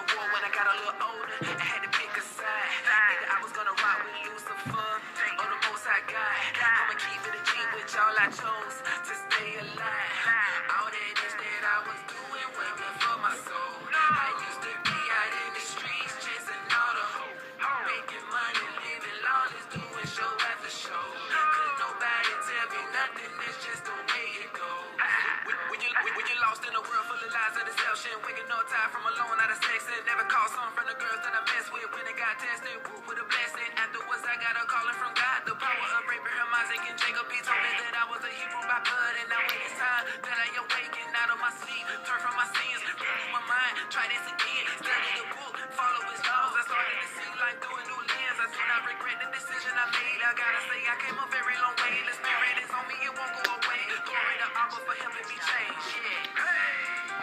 a war when I got a little older and had to pick a side. Either I was gonna rock with Lucifer or the most I got. I'ma keep it a G with y'all, I chose to stay alive. All that is that I was doing went good for my soul. I used to be out in the streets chasing all the hope, making money, living lawless, doing show after show. Could nobody tell me nothing, it's just the way it goes. When you lost in a world full of lies and deception, waking up tired from alone out of sex, and never called some from the girls that I mess with. When it got tested, whoop with a blessing. Afterwards, I got a calling from God. The power of Abraham, Isaac, and Jacob. He told me that I was a Hebrew by blood, and now when it's time that I awaken out of my sleep, turn from my sins, renew my mind, try this again, study the book, follow his laws. I started to see life through a new lens. I do not regret the decision I made. I gotta say I came a very long way. The spirit is on me, it won't go away. Glory to Abba for helping me change. Yeah.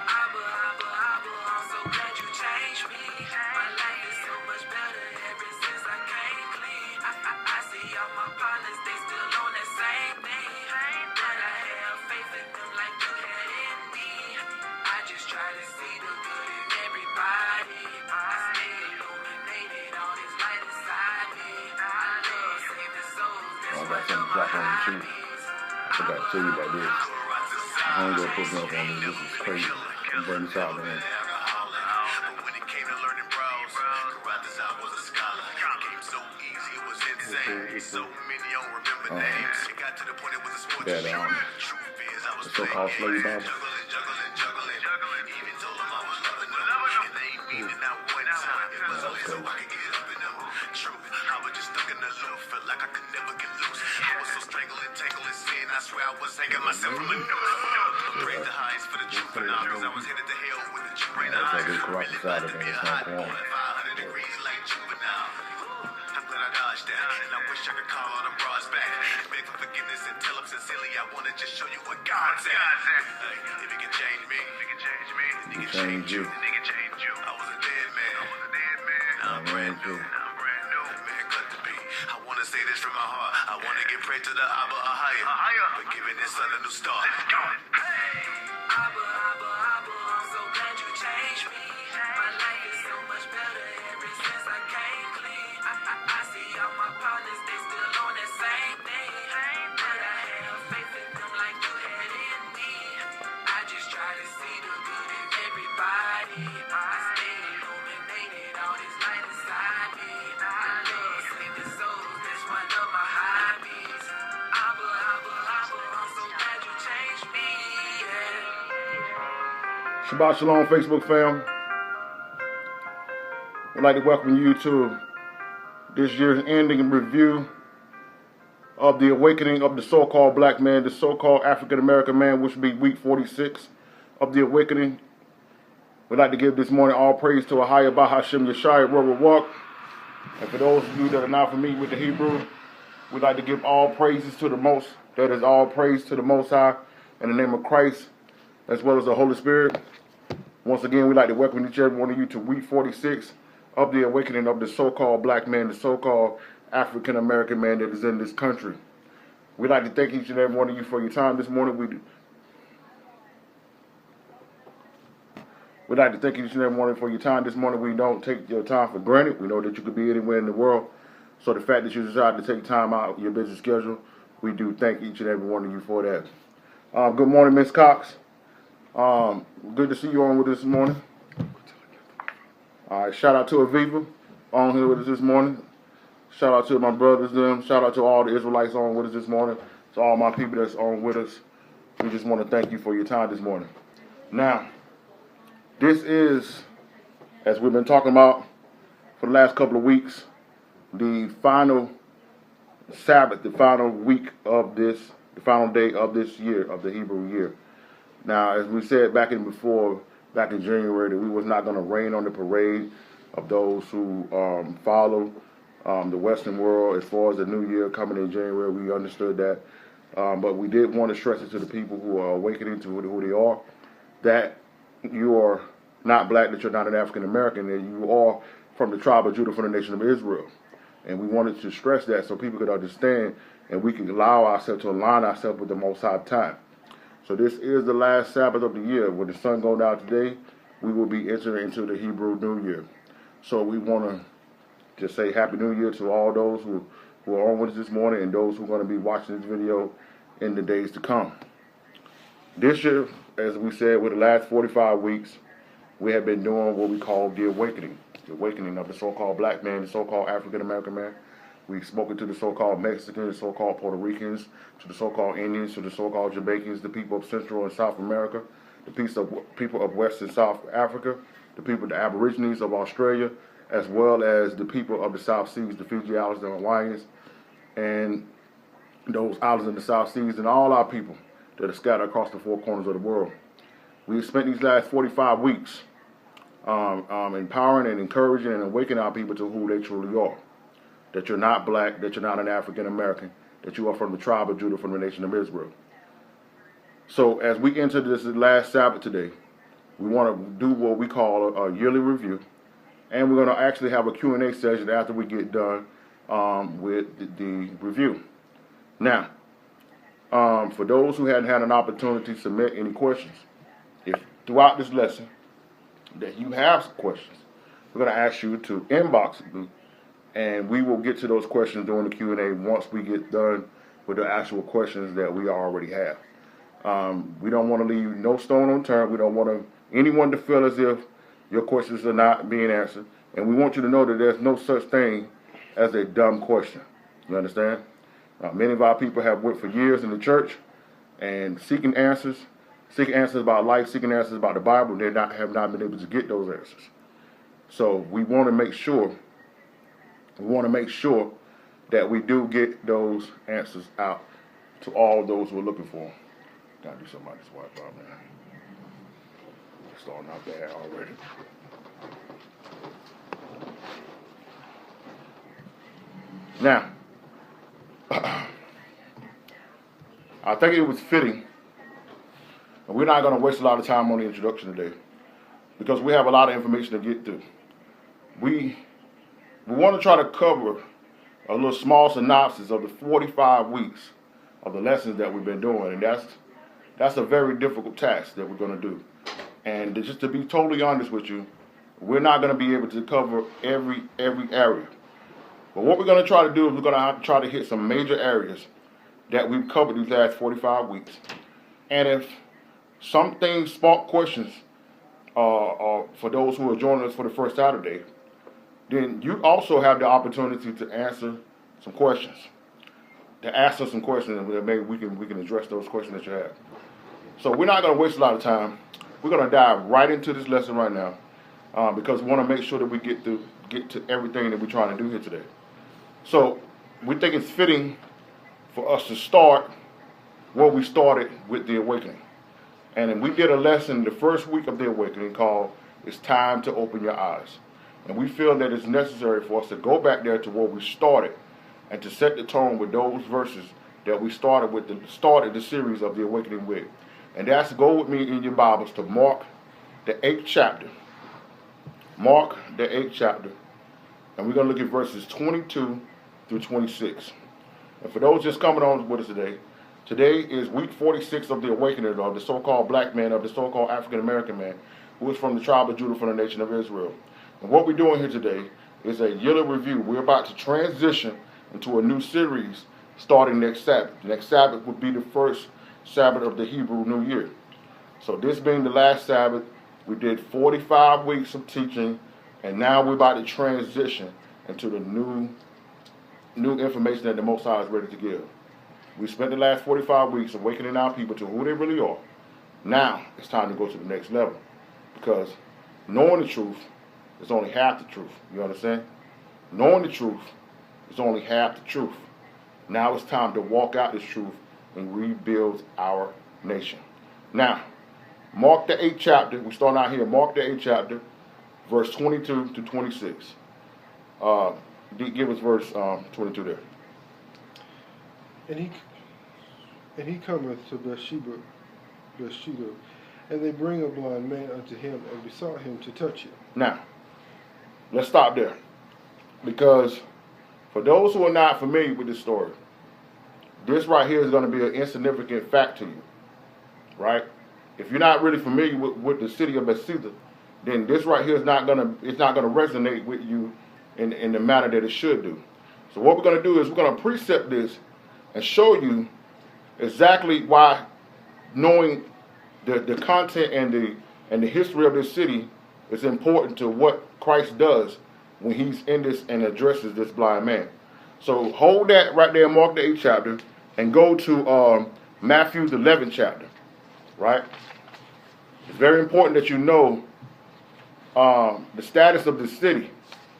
Abba, Abba, Abba, I'm so glad you changed me. My life is so much better ever since I came clean. I see all my partners, they still on that same thing. But I have faith in them like you had in me. I just try to see the good in everybody. I stay illuminated, all this light inside me. I love saving souls, that's what my hobbies. I forgot to tell you about this. I ain't gonna put me up on this. This is crazy. I'm burning this out, man. The so-called slave Bible. I swear I was hanging myself from a noose. Praise the highest for the truth and honors. I was headed to hell with the truth and honors. Really glad to be a high boy at 500 degrees like juvenile. I'm glad I dodged that, and I wish I could call all the bras back. Beg for forgiveness and tell them sincerely I want to just show you what God's at. Hey, if he can change me, then he can change you. I was a dead man. Now I'm brand new. Man, cut the beat. I want to say this from my heart. I want to give praise to the Abba higher. For giving this son a new start. Let's go. Abba, Abba, Abba, I'm so glad you changed me. My life is so much better ever since I came clean. I see all my partners, they still on that same thing. But I have faith in them like you had in me. I just try to see the good in everybody. I stay illuminated, all this light inside me. I love saving souls, that's one of my hobbies. Abba, Abba, Abba, I'm so glad you changed me. Shabbat Shalom, Facebook fam. I'd like to welcome you to this year's ending and review of the awakening of the so-called black man, the so-called African-American man, which will be week 46 of the awakening. We'd like to give this morning all praise to Ahaya Bahashem Yeshaya Rawak. And for those of you that are not familiar with the Hebrew, we'd like to give all praises to the Most, that is all praise to the Most High in the name of Christ, as well as the Holy Spirit. Once again, we'd like to welcome each and every one of you to week 46 of the awakening of the so-called black man, the so-called African-American man that is in this country. We'd like to thank each and every one of you for your time this morning. We'd like to thank each and every one of you for your time this morning. We don't take your time for granted. We know that you could be anywhere in the world. So the fact that you decided to take time out of your busy schedule, we do thank each and every one of you for that. Good morning, Miss Cox. Good to see you on with us this morning. All right, shout out to Aviva on here with us this morning. Shout out to my brothers, them. Shout out to all the Israelites on with us this morning. To all my people that's on with us. We just want to thank you for your time this morning. Now, this is, as we've been talking about for the last couple of weeks, the final Sabbath, the final week of this, the final day of this year, of the Hebrew year. Now, as we said back in January, that we was not going to rain on the parade of those who follow the Western world as far as the new year coming in January. We understood that. But we did want to stress it to the people who are awakening to who they are, that you are not black, that you're not an African American, that you are from the tribe of Judah, from the nation of Israel. And we wanted to stress that so people could understand and we can allow ourselves to align ourselves with the Most High time. So this is the last Sabbath of the year. When the sun goes down today, we will be entering into the Hebrew New Year. So we want to just say Happy New Year to all those who are on with us this morning and those who are going to be watching this video in the days to come. This year, as we said, with the last 45 weeks, we have been doing what we call the awakening of the so-called black man, the so-called African American man. We've spoken to the so-called Mexicans, the so-called Puerto Ricans, to the so-called Indians, to the so-called Jamaicans, the people of Central and South America, the people of West and South Africa, the people, the Aborigines of Australia, as well as the people of the South Seas, the Fiji Islands, the Hawaiians, and those islands in the South Seas, and all our people that are scattered across the four corners of the world. We've spent these last 45 weeks empowering and encouraging and awakening our people to who they truly are. That you're not black, that you're not an African American, that you are from the tribe of Judah, from the nation of Israel. So as we enter this last Sabbath today, we want to do what we call a yearly review, and we're going to actually have a Q&A session after we get done with the review. Now, for those who hadn't had an opportunity to submit any questions, if throughout this lesson that you have some questions, we're going to ask you to inbox me, and we will get to those questions during the Q&A once we get done with the actual questions that we already have. We don't want to leave no stone unturned. We don't want anyone to feel as if your questions are not being answered. And we want you to know that there's no such thing as a dumb question. You understand? Many of our people have worked for years in the church and seeking answers about life, seeking answers about the Bible. They have not been able to get those answers. So we want to make sure that we do get those answers out to all those who are looking for them. Gotta do something about this Wi-Fi, man. It's starting out bad already. Now, I think it was fitting, and we're not going to waste a lot of time on the introduction today, because we have a lot of information to get through. We want to try to cover a little small synopsis of the 45 weeks of the lessons that we've been doing, and that's a very difficult task that we're going to do. And just to be totally honest with you, we're not going to be able to cover every area. But what we're going to try to do is we're going to have to try to hit some major areas that we've covered these last 45 weeks. And if some things spark questions for those who are joining us for the first Saturday, then you also have the opportunity to answer some questions. To ask us some questions, and maybe we can address those questions that you have. So we're not going to waste a lot of time. We're going to dive right into this lesson right now because we want to make sure that we get to everything that we're trying to do here today. So we think it's fitting for us to start where we started with the awakening. And we did a lesson the first week of the awakening called It's Time to Open Your Eyes. And we feel that it's necessary for us to go back there to where we started and to set the tone with those verses that we started the series of the awakening with. And that's, go with me in your Bibles to Mark the 8th chapter. Mark the 8th chapter. And we're going to look at verses 22 through 26. And for those just coming on with us today is week 46 of the awakening of the so-called black man, of the so-called African American man, who is from the tribe of Judah, from the nation of Israel. And what we're doing here today is a yearly review. We're about to transition into a new series starting next Sabbath. Next Sabbath would be the first Sabbath of the Hebrew New Year. So this being the last Sabbath, we did 45 weeks of teaching, and now we're about to transition into the new information that the Most High is ready to give. We spent the last 45 weeks awakening our people to who they really are. Now it's time to go to the next level, because knowing the truth is only half the truth. You understand? Knowing the truth is only half the truth. Now it's time to walk out this truth and rebuild our nation. Now, Mark the 8th chapter, we start out here, Mark the 8th chapter, verse 22 to 26. Give us verse 22 there. And he cometh to Bathsheba, and they bring a blind man unto him, and besought him to touch him. Now, let's stop there. Because for those who are not familiar with this story, this right here is going to be an insignificant fact to you, right? If you're not really familiar with the city of Bethsaida, then this right here is not gonna resonate with you in the manner that it should do. So what we're gonna do is we're gonna precept this and show you exactly why knowing the content and the history of this city is important to what Christ does when he's in this and addresses this blind man. So hold that right there, Mark the 8th chapter, and go to Matthew the 11th chapter, right? It's very important that you know the status of the city,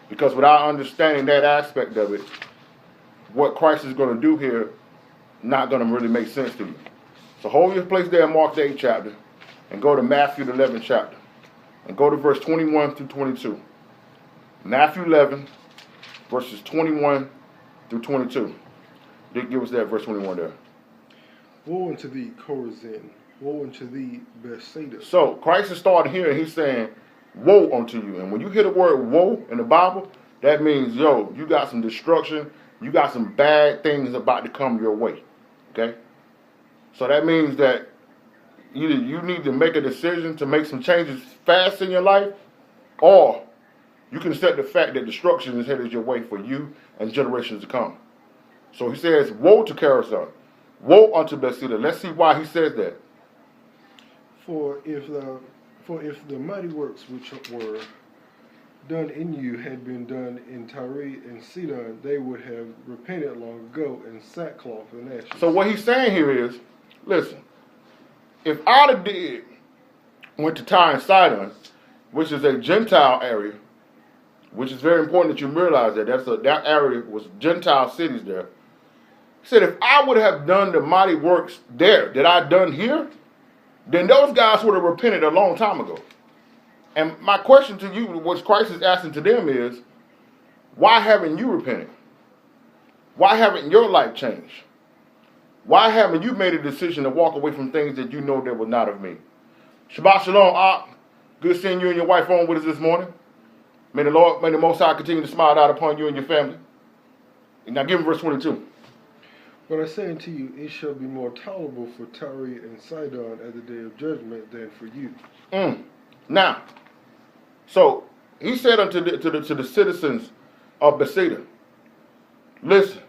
because without understanding that aspect of it, what Christ is going to do here not going to really make sense to you. So hold your place there in Mark the 8th chapter and go to Matthew the 11th chapter and go to verse 21 through 22. Matthew 11, verses 21 through 22. Dick, give us that verse 21 there. Woe unto thee, Chorazin! Woe unto thee, Bethsaida! So Christ is starting here and he's saying, woe unto you. And when you hear the word woe in the Bible, that means, yo, you got some destruction, you got some bad things about to come your way. Okay? So that means that either you need to make a decision to make some changes fast in your life, or you can accept the fact that destruction is headed your way for you and generations to come. So he says, woe to Chorazin, woe unto Bethsaida. Let's see why he says that. For if the mighty works which were done in you had been done in Tyre and Sidon, they would have repented long ago in sackcloth and ashes. So what he's saying here is, listen, if I'd have went to Tyre and Sidon, which is a Gentile area, which is very important that you realize that that area was Gentile cities there. He said, if I would have done the mighty works there that I'd done here, then those guys would have repented a long time ago. And my question to you, what Christ is asking to them is, why haven't you repented? Why haven't your life changed? Why haven't you made a decision to walk away from things that you know that were not of me? Shabbat Shalom, Ak. Good seeing you and your wife on with us this morning. May the Most High continue to smile out upon you and your family. And now give him verse 22. But I say unto you, it shall be more tolerable for Tyre and Sidon at the day of judgment than for you. Now, so he said unto the citizens of Bethsaida, listen,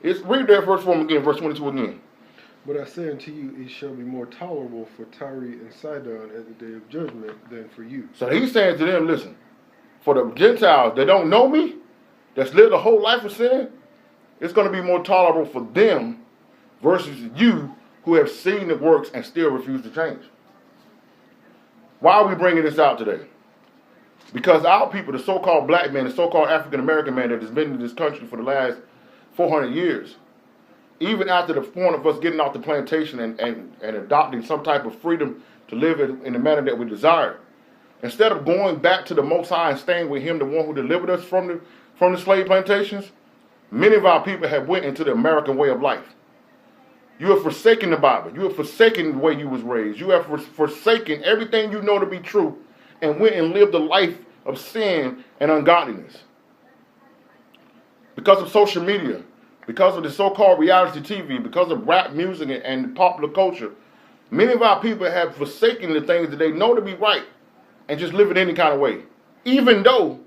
read that verse for him again, verse 22 again. But I say unto you, it shall be more tolerable for Tyre and Sidon at the day of judgment than for you. So he's saying to them, listen, for the Gentiles that don't know me, that's lived a whole life of sin, it's going to be more tolerable for them versus you who have seen the works and still refuse to change. Why are we bringing this out today? Because our people, the so-called black man, the so-called African-American man that has been in this country for the last 400 years, even after the point of us getting off the plantation and adopting some type of freedom to live in the manner that we desire, instead of going back to the Most High and staying with him, the one who delivered us from the slave plantations, many of our people have went into the American way of life. You have forsaken the Bible. You have forsaken the way you was raised. You have forsaken everything you know to be true and went and lived a life of sin and ungodliness. Because of social media, because of the so-called reality TV, because of rap music and popular culture, many of our people have forsaken the things that they know to be right and just live it any kind of way. Even though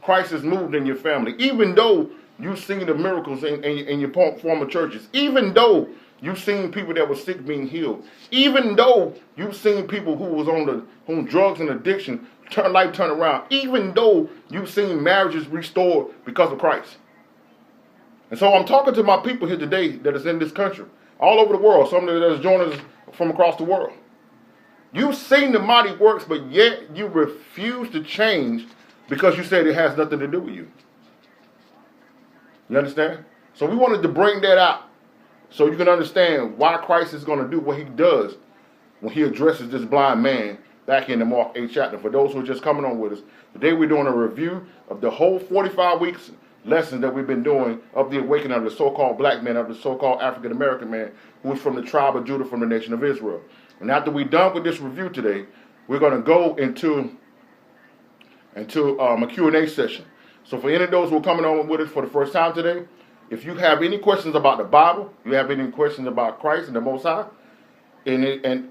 Christ has moved in your family, even though you've seen the miracles in your former churches, even though you've seen people that were sick being healed, even though you've seen people who was on drugs and addiction turn around, even though you've seen marriages restored because of Christ. And so I'm talking to my people here today that is in this country, all over the world, some that is joining us from across the world. You've seen the mighty works, but yet you refuse to change because you said it has nothing to do with you. You understand? So we wanted to bring that out so you can understand why Christ is going to do what he does when he addresses this blind man back in the Mark 8th chapter. For those who are just coming on with us, today we're doing a review of the whole 45 weeks lesson that we've been doing of the awakening of the so-called black man, of the so-called African-American man who is from the tribe of Judah, from the nation of Israel. And after we're done with this review today, we're going to go into a Q&A session. So for any of those who are coming on with us for the first time today, if you have any questions about the Bible, you have any questions about Christ and the Most High, and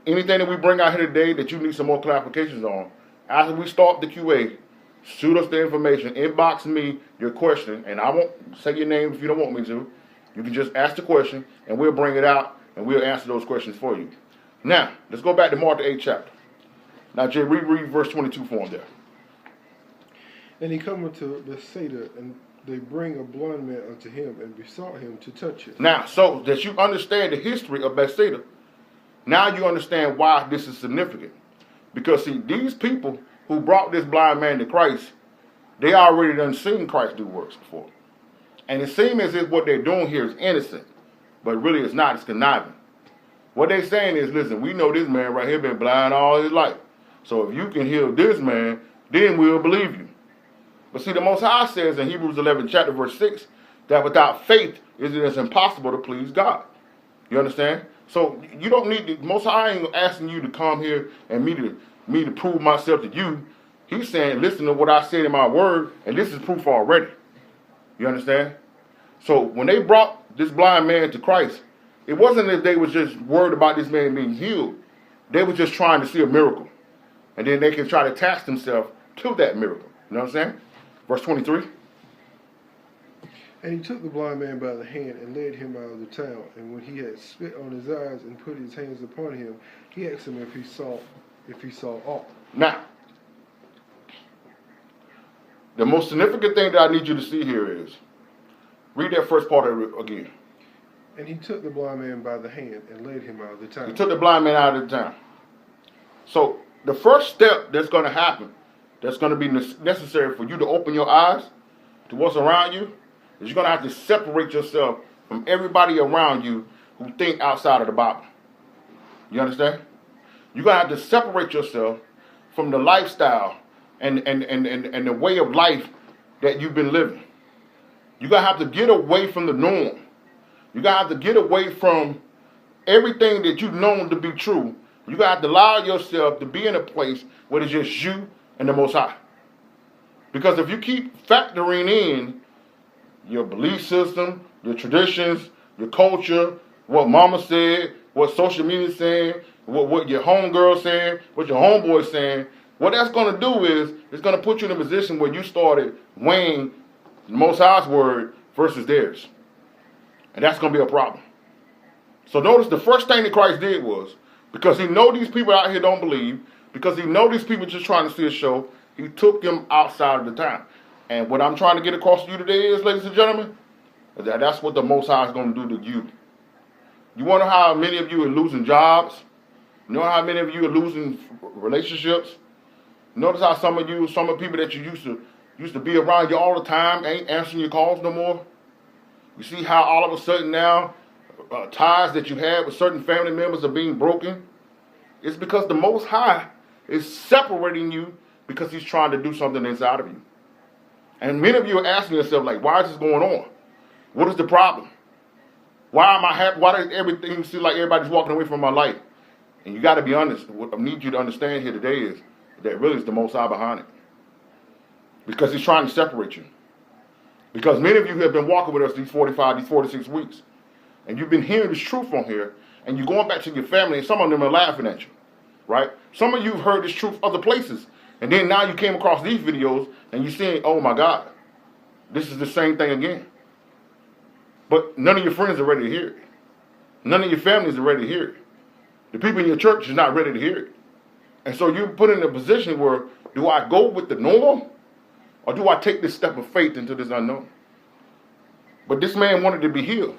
anything that we bring out here today that you need some more clarifications on, After we start the QA, shoot us the information, inbox me your question, and I won't say your name if you don't want me to. You can just ask the question, and we'll bring it out, and we'll answer those questions for you. Now, let's go back to Mark the 8th chapter. Now, Jay, read verse 22 for him there. And he come unto Bethsaida, and they bring a blind man unto him, and besought him to touch him. Now, so that you understand the history of Bethsaida, now you understand why this is significant. Because, see, these people who brought this blind man to Christ, they already done seen Christ do works before. And it seems as if what they're doing here is innocent, but really it's not, it's conniving. What they're saying is, listen, we know this man right here been blind all his life. So if you can heal this man, then we'll believe you. But see, the Most High says in Hebrews 11, chapter verse 6, that without faith it is impossible to please God. You understand? So you don't need to, Most High ain't asking you to come here and me to prove myself to you. He's saying, listen to what I said in my word, and this is proof already. You understand? So when they brought this blind man to Christ, it wasn't that they was just worried about this man being healed. They were just trying to see a miracle. And then they can try to attach themselves to that miracle. You know what I'm saying? Verse 23. And he took the blind man by the hand and led him out of the town. And when he had spit on his eyes and put his hands upon him, he asked him if he saw aught. Now, the most significant thing that I need you to see here is, read that first part of it again. And he took the blind man by the hand and led him out of the town. He took the blind man out of the town. So the first step that's going to happen, that's going to be necessary for you to open your eyes to what's around you, is you're going to have to separate yourself from everybody around you who think outside of the Bible. You understand? You're going to have to separate yourself from the lifestyle and the way of life that you've been living. You're going to have to get away from the norm. You're going to have to get away from everything that you've known to be true. You're going to have to allow yourself to be in a place where it's just you and the Most High. Because if you keep factoring in your belief system, your traditions, your culture, what mama said, what social media saying, what your homegirl saying, what your homeboy saying, what that's going to do is it's going to put you in a position where you started weighing the Most High's word versus theirs. And that's going to be a problem. So notice the first thing that Christ did was, because he know these people out here don't believe, because he know these people just trying to see a show, he took them outside of the town. And what I'm trying to get across to you today is, ladies and gentlemen, is that that's what the Most High is going to do to you. You wonder how many of you are losing jobs? You know how many of you are losing relationships? Notice how some of the people that you used to be around you all the time ain't answering your calls no more. You see how all of a sudden now ties that you had with certain family members are being broken? It's because the Most High is separating you because he's trying to do something inside of you. And many of you are asking yourself, like, why is this going on? What is the problem? Why am I happy? Why does everything seem like everybody's walking away from my life? And you got to be honest. What I need you to understand here today is that really is the Most High behind it. Because he's trying to separate you. Because many of you have been walking with us these 46 weeks. And you've been hearing this truth on here. And you're going back to your family and some of them are laughing at you. Right? Some of you have heard this truth other places. And then now you came across these videos and you're saying, oh my God, this is the same thing again. But none of your friends are ready to hear it. None of your families are ready to hear it. The people in your church is not ready to hear it. And so you're put in a position where, do I go with the norm? Or do I take this step of faith into this unknown? But this man wanted to be healed.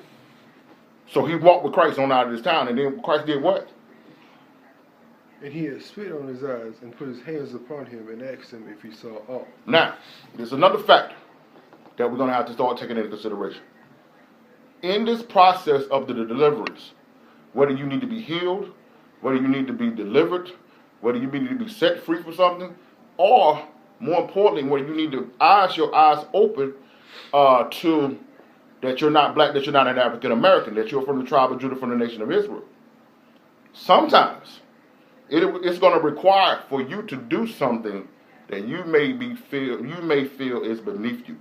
So he walked with Christ on out of this town. And then Christ did what? And he had spit on his eyes and put his hands upon him and asked him if he saw aught. Now, there's another factor that we're going to have to start taking into consideration. In this process of the deliverance, whether you need to be healed, whether you need to be delivered, whether you need to be set free from something, or more importantly, whether you need to your eyes open to that you're not black, that you're not an African American, that you're from the tribe of Judah, from the nation of Israel. Sometimes it's going to require for you to do something that you may feel is beneath you.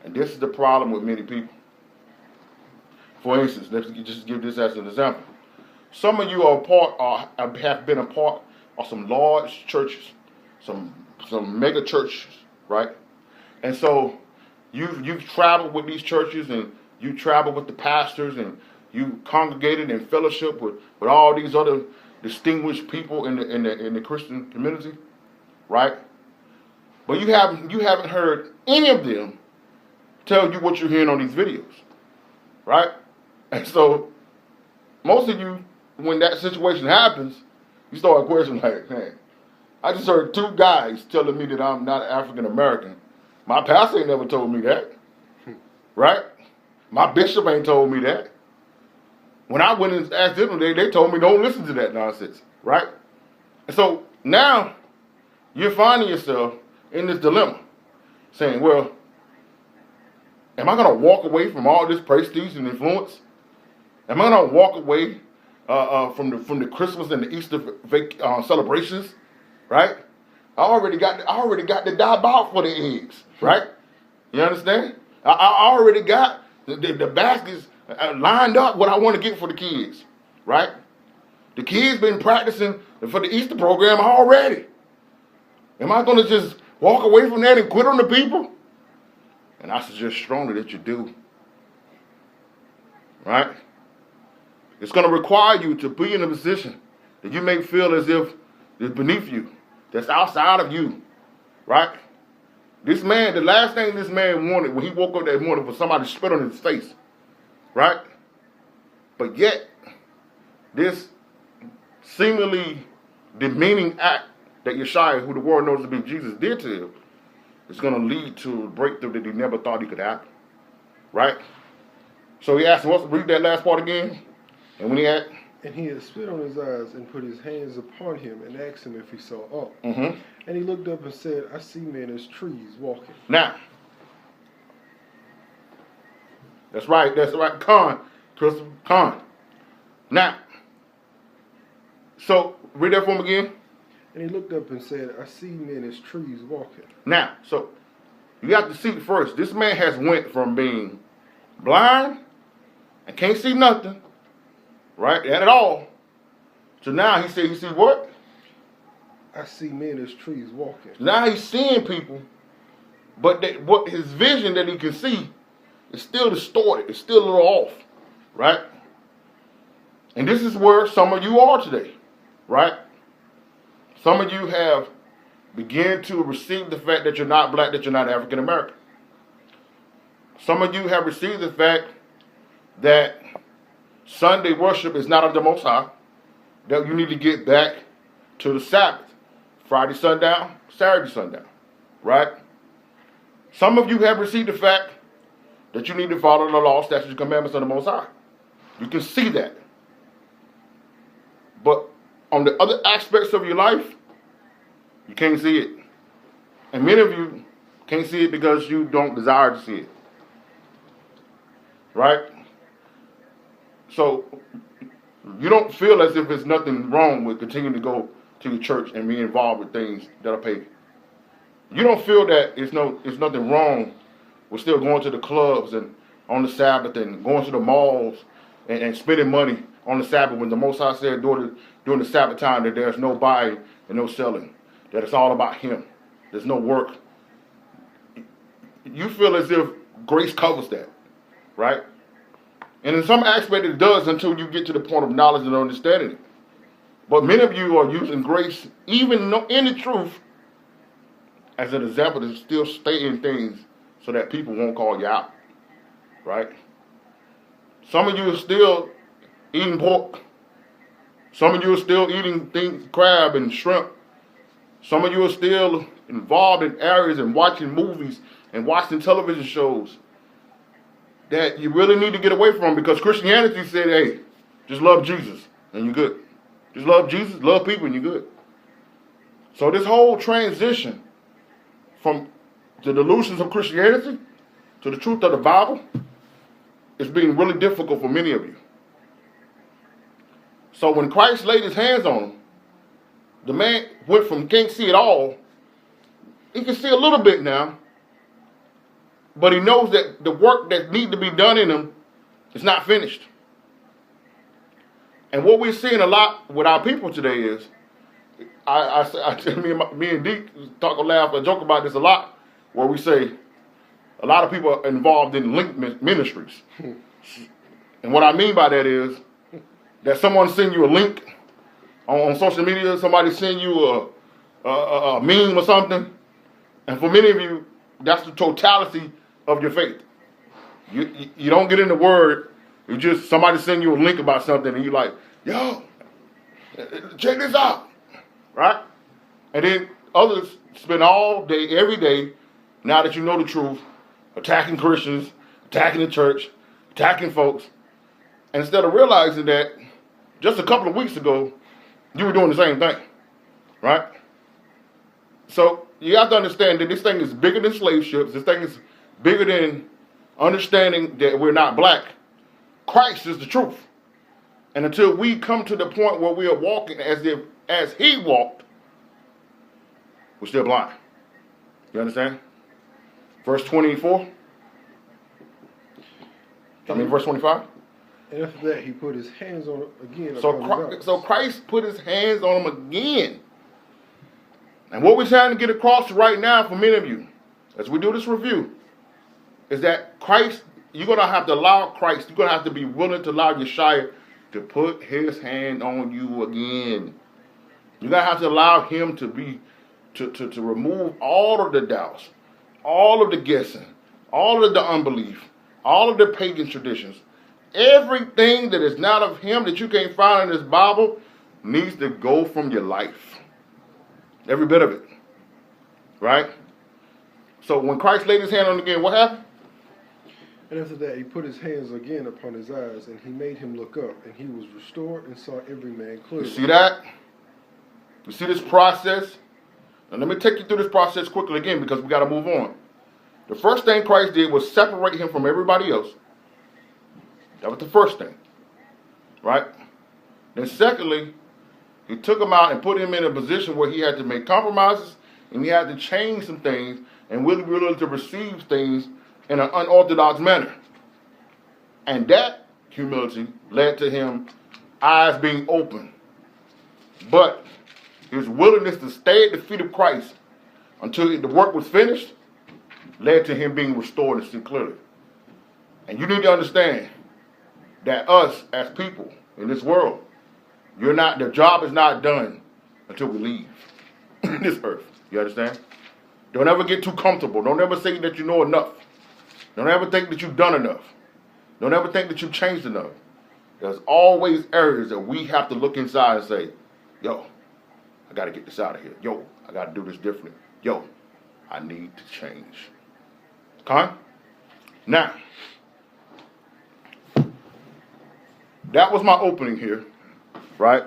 And this is the problem with many people. For instance, let's just give this as an example. Some of you have been a part are some large churches, some mega churches, right? And so you've traveled with these churches, and you travel with the pastors, and you congregated in fellowship with all these other distinguished people in the Christian community, right? But you haven't heard any of them tell you what you're hearing on these videos, right? And so most of you, when that situation happens, you start questioning like, man, I just heard two guys telling me that I'm not African American. My pastor ain't never told me that, right? My bishop ain't told me that. When I went and asked them, they told me don't listen to that nonsense, right? And so now you're finding yourself in this dilemma, saying, well, am I going to walk away from all this prestige and influence? Am I going to walk away from the Christmas and the Easter celebrations, right? I already got the die for the eggs, right? You understand? I already got the baskets lined up what I want to get for the kids, right? The kids been practicing for the Easter program already. Am I going to just walk away from that and quit on the people? And I suggest strongly that you do, right? It's going to require you to be in a position that you may feel as if it's beneath you, that's outside of you, right? This man, the last thing this man wanted when he woke up that morning was somebody to spit on his face, right? But yet, this seemingly demeaning act that Yeshua, who the world knows to be Jesus, did to him, is going to lead to a breakthrough that he never thought he could happen, right? So he asked him, read that last part again. And when he had... And he had spit on his eyes and put his hands upon him and asked him if he saw aught. Mm-hmm. And he looked up and said, I see men as trees walking. Now, that's right, Con. Now, so read that for him again. And he looked up and said, I see men as trees walking. Now, so you have to see first, this man has went from being blind and can't see nothing, right, at all, to now he said, he see what? I see men as trees walking. Now he's seeing people, but what his vision that he can see is still distorted. It's still a little off, right? And this is where some of you are today, right? Some of you have begun to receive the fact that you're not black, that you're not African American. Some of you have received the fact that Sunday worship is not of the Most High, that you need to get back to the Sabbath. Friday sundown, Saturday sundown, right? Some of you have received the fact that you need to follow the law, statutes, and commandments of the Most High. You can see that. But on the other aspects of your life, you can't see it. And many of you can't see it because you don't desire to see it. Right? So you don't feel as if there's nothing wrong with continuing to go to your church and be involved with things that are pagan. You don't feel that it's nothing wrong with still going to the clubs and on the Sabbath and going to the malls and spending money on the Sabbath when the Most High said during the Sabbath time that there's no buying and no selling, that it's all about Him. There's no work. You feel as if grace covers that, right? And in some aspect it does until you get to the point of knowledge and understanding it. But many of you are using grace, even in the truth, as an example to still stay in things so that people won't call you out, right? Some of you are still eating pork. Some of you are still eating things, crab and shrimp. Some of you are still involved in areas and watching movies and watching television shows that you really need to get away from, because Christianity said, hey, just love Jesus and you're good. Just love Jesus, love people, and you're good. So this whole transition from the delusions of Christianity to the truth of the Bible is being really difficult for many of you. So when Christ laid his hands on him, the man went from can't see it all, he can see a little bit now, but he knows that the work that needs to be done in him is not finished. And what we're seeing a lot with our people today is me and Deke talk or laugh or joke about this a lot, where we say a lot of people are involved in link ministries. And what I mean by that is that someone send you a link on social media, somebody send you a meme or something, and for many of you, that's the totality of your faith. You don't get in the Word. You just somebody send you a link about something, and you're like, yo, check this out, right? And then others spend all day, every day, now that you know the truth, attacking Christians, attacking the church, attacking folks, and instead of realizing that just a couple of weeks ago, you were doing the same thing, right? So you have to understand that this thing is bigger than slave ships. This thing is bigger than understanding that we're not black. Christ is the truth. And until we come to the point where we are walking as he walked, we're still blind. You understand? Verse 24. Verse 25. And after that, he put his hands on again. So Christ put his hands on him again. And what we're trying to get across right now for many of you, as we do this review, is that Christ, you're going to have to allow Christ, you're going to have to be willing to allow Yeshua to put his hand on you again. You're going to have to allow him to remove all of the doubts, all of the guessing, all of the unbelief, all of the pagan traditions. Everything that is not of him that you can't find in this Bible needs to go from your life. Every bit of it. Right? So when Christ laid his hand on him again, what happened? And after that, he put his hands again upon his eyes, and he made him look up, and he was restored and saw every man clearly. You see that? You see this process? Now let me take you through this process quickly again, because we got to move on. The first thing Christ did was separate him from everybody else. That was the first thing. Right? Then secondly, he took him out and put him in a position where he had to make compromises, and he had to change some things, and really willing to receive things in an unorthodox manner. And that humility led to him eyes being open. But his willingness to stay at the feet of Christ until the work was finished led to him being restored and see clearly. And you need to understand that us as people in this world, the job is not done until we leave this earth. You understand? Don't ever get too comfortable. Don't ever say that you know enough. Don't ever think that you've done enough. Don't ever think that you've changed enough. There's always areas that we have to look inside and say, yo, I got to get this out of here. Yo, I got to do this differently. Yo, I need to change. Okay? Now, that was my opening here, right?